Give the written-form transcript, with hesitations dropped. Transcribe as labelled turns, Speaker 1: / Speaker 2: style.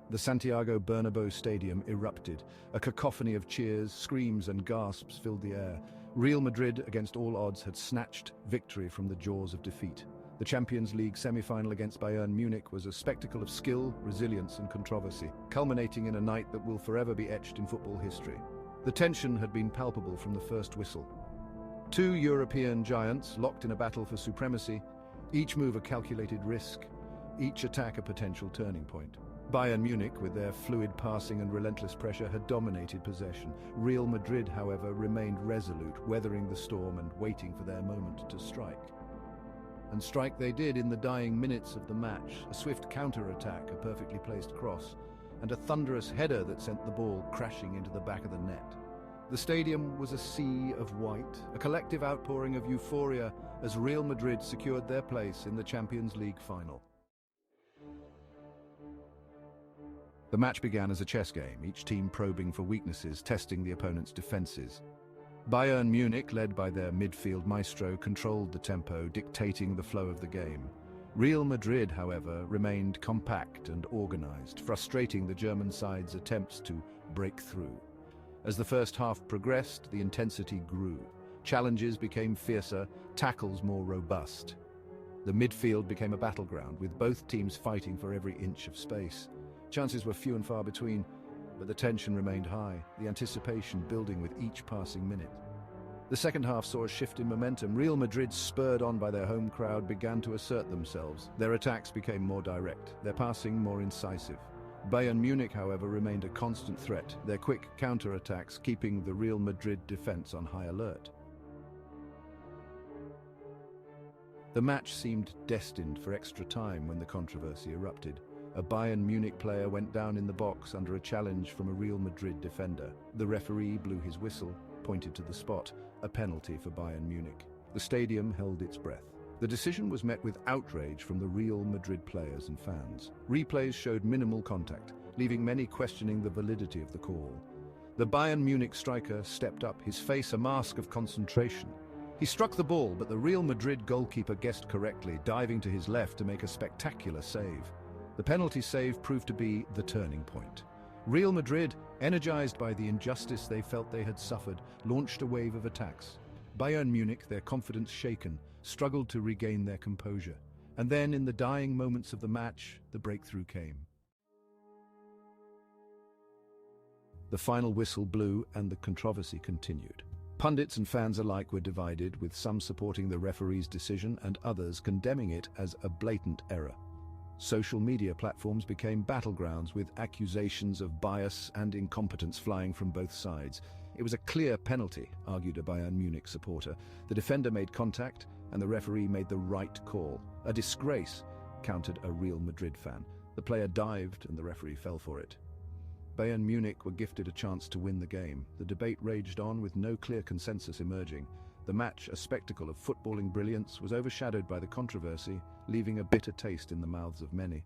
Speaker 1: The Santiago Bernabéu stadium erupted. A cacophony of cheers, screams and gasps filled the air. Real Madrid, against all odds, had snatched victory from the jaws of defeat. The Champions League semi-final against Bayern Munich was a spectacle of skill, resilience and controversy, culminating in a night that will forever be etched in football history. The tension had been palpable from the first whistle. Two European giants locked in a battle for supremacy, each move a calculated risk, each attack a potential turning point. Bayern Munich, with their fluid passing and relentless pressure, had dominated possession. Real Madrid, however, remained resolute, weathering the storm and waiting for their moment to strike. And strike they did in the dying minutes of the match. A swift counter-attack, a perfectly placed cross, and a thunderous header that sent the ball crashing into the back of the net. The stadium was a sea of white, a collective outpouring of euphoria as Real Madrid secured their place in the Champions League final. The match began as a chess game, each team probing for weaknesses, testing the opponent's defenses. Bayern Munich, led by their midfield maestro, controlled the tempo, dictating the flow of the game. Real Madrid, however, remained compact and organized, frustrating the German side's attempts to break through. As the first half progressed, the intensity grew. Challenges became fiercer, tackles more robust. The midfield became a battleground, with both teams fighting for every inch of space. Chances were few and far between, but the tension remained high, the anticipation building with each passing minute. The second half saw a shift in momentum. Real Madrid, spurred on by their home crowd, began to assert themselves. Their attacks became more direct, their passing more incisive. Bayern Munich, however, remained a constant threat, their quick counter-attacks keeping the Real Madrid defense on high alert. The match seemed destined for extra time when the controversy erupted. A Bayern Munich player went down in the box under a challenge from a Real Madrid defender. The referee blew his whistle, pointed to the spot, a penalty for Bayern Munich. The stadium held its breath. The decision was met with outrage from the Real Madrid players and fans. Replays showed minimal contact, leaving many questioning the validity of the call. The Bayern Munich striker stepped up, his face a mask of concentration. He struck the ball, but the Real Madrid goalkeeper guessed correctly, diving to his left to make a spectacular save. The penalty save proved to be the turning point. Real Madrid, energized by the injustice they felt they had suffered, launched a wave of attacks. Bayern Munich, their confidence shaken, struggled to regain their composure. And then, in the dying moments of the match, the breakthrough came. The final whistle blew and the controversy continued. Pundits and fans alike were divided, with some supporting the referee's decision and others condemning it as a blatant error. Social media platforms became battlegrounds, with accusations of bias and incompetence flying from both sides. It was a clear penalty, argued a Bayern Munich supporter. The defender made contact, and the referee made the right call. A disgrace, countered a Real Madrid fan. The player dived, and the referee fell for it. Bayern Munich were gifted a chance to win the game. The debate raged on, with no clear consensus emerging. The match, a spectacle of footballing brilliance, was overshadowed by the controversy, leaving a bitter taste in the mouths of many.